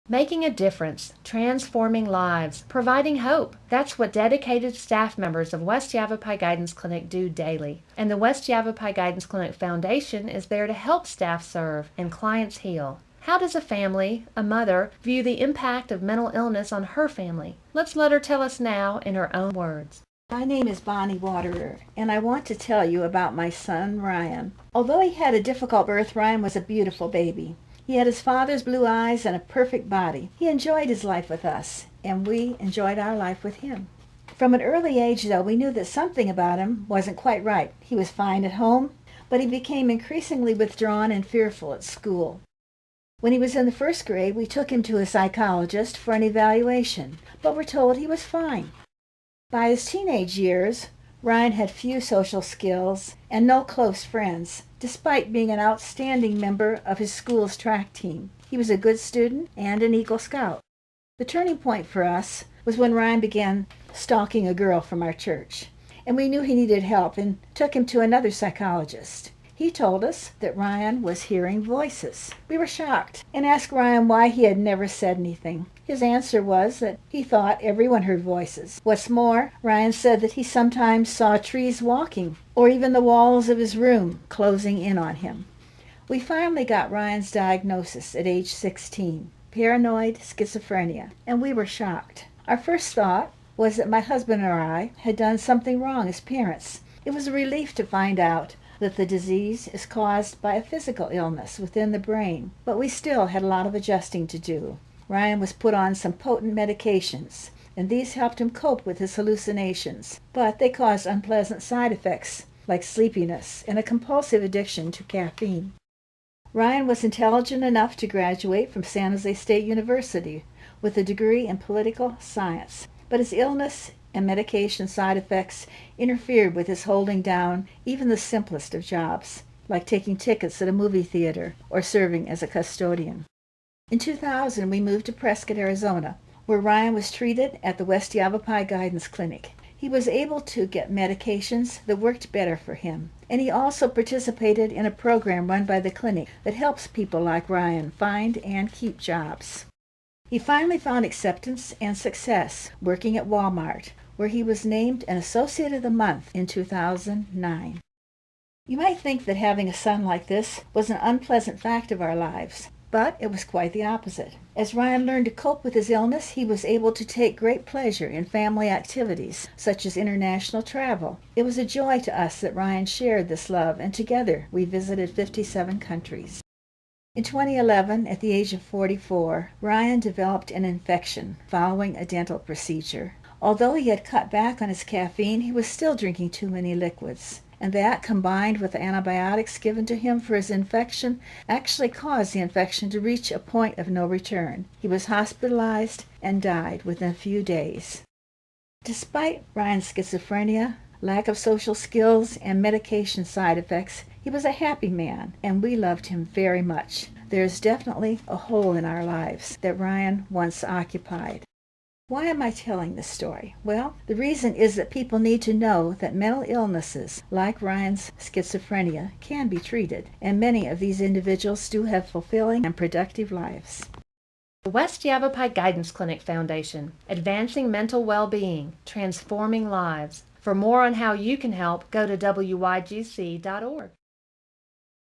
Making a difference, transforming lives, providing hope. That's what dedicated staff members of West Yavapai Guidance Clinic do daily. And the West Yavapai Guidance Clinic Foundation is there to help staff serve and clients heal. How does a family, a mother, view the impact of mental illness on her family? Let's let her tell us now in her own words. My name is Bonnie Waterer, and I want to tell you about my son, Ryan. Although he had a difficult birth, Ryan was a beautiful baby. He had his father's blue eyes and a perfect body. He enjoyed his life with us, and we enjoyed our life with him. From an early age, though, we knew that something about him wasn't quite right. He was fine at home, but he became increasingly withdrawn and fearful at school. When he was in the first grade, we took him to a psychologist for an evaluation, but were told he was fine. By his teenage years, Ryan had few social skills and no close friends, despite being an outstanding member of his school's track team. He was a good student and an Eagle Scout. The turning point for us was when Ryan began stalking a girl from our church, and we knew he needed help and took him to another psychologist. He told us that Ryan was hearing voices. We were shocked and asked Ryan why he had never said anything. His answer was that he thought everyone heard voices. What's more, Ryan said that he sometimes saw trees walking, or even the walls of his room closing in on him. We finally got Ryan's diagnosis at age 16, paranoid schizophrenia, and we were shocked. Our first thought was that my husband or I had done something wrong as parents. It was a relief to find out that the disease is caused by a physical illness within the brain, but we still had a lot of adjusting to do. Ryan was put on some potent medications, and these helped him cope with his hallucinations, but they caused unpleasant side effects like sleepiness and a compulsive addiction to caffeine. Ryan was intelligent enough to graduate from San Jose State University with a degree in political science, but his illness and medication side effects interfered with his holding down even the simplest of jobs, like taking tickets at a movie theater or serving as a custodian. In 2000, we moved to Prescott, Arizona, where Ryan was treated at the West Yavapai Guidance Clinic. He was able to get medications that worked better for him, and he also participated in a program run by the clinic that helps people like Ryan find and keep jobs. He finally found acceptance and success working at Walmart, where he was named an Associate of the Month in 2009. You might think that having a son like this was an unpleasant fact of our lives, but it was quite the opposite. As Ryan learned to cope with his illness, he was able to take great pleasure in family activities, such as international travel. It was a joy to us that Ryan shared this love, and together we visited 57 countries. In 2011, at the age of 44, Ryan developed an infection following a dental procedure. Although he had cut back on his caffeine, he was still drinking too many liquids, and that, combined with the antibiotics given to him for his infection, actually caused the infection to reach a point of no return. He was hospitalized and died within a few days. Despite Ryan's schizophrenia, lack of social skills, and medication side effects, he was a happy man, and we loved him very much. There is definitely a hole in our lives that Ryan once occupied. Why am I telling this story? Well, the reason is that people need to know that mental illnesses, like Ryan's schizophrenia, can be treated, and many of these individuals do have fulfilling and productive lives. The West Yavapai Guidance Clinic Foundation, advancing mental well-being, transforming lives. For more on how you can help, go to wygc.org.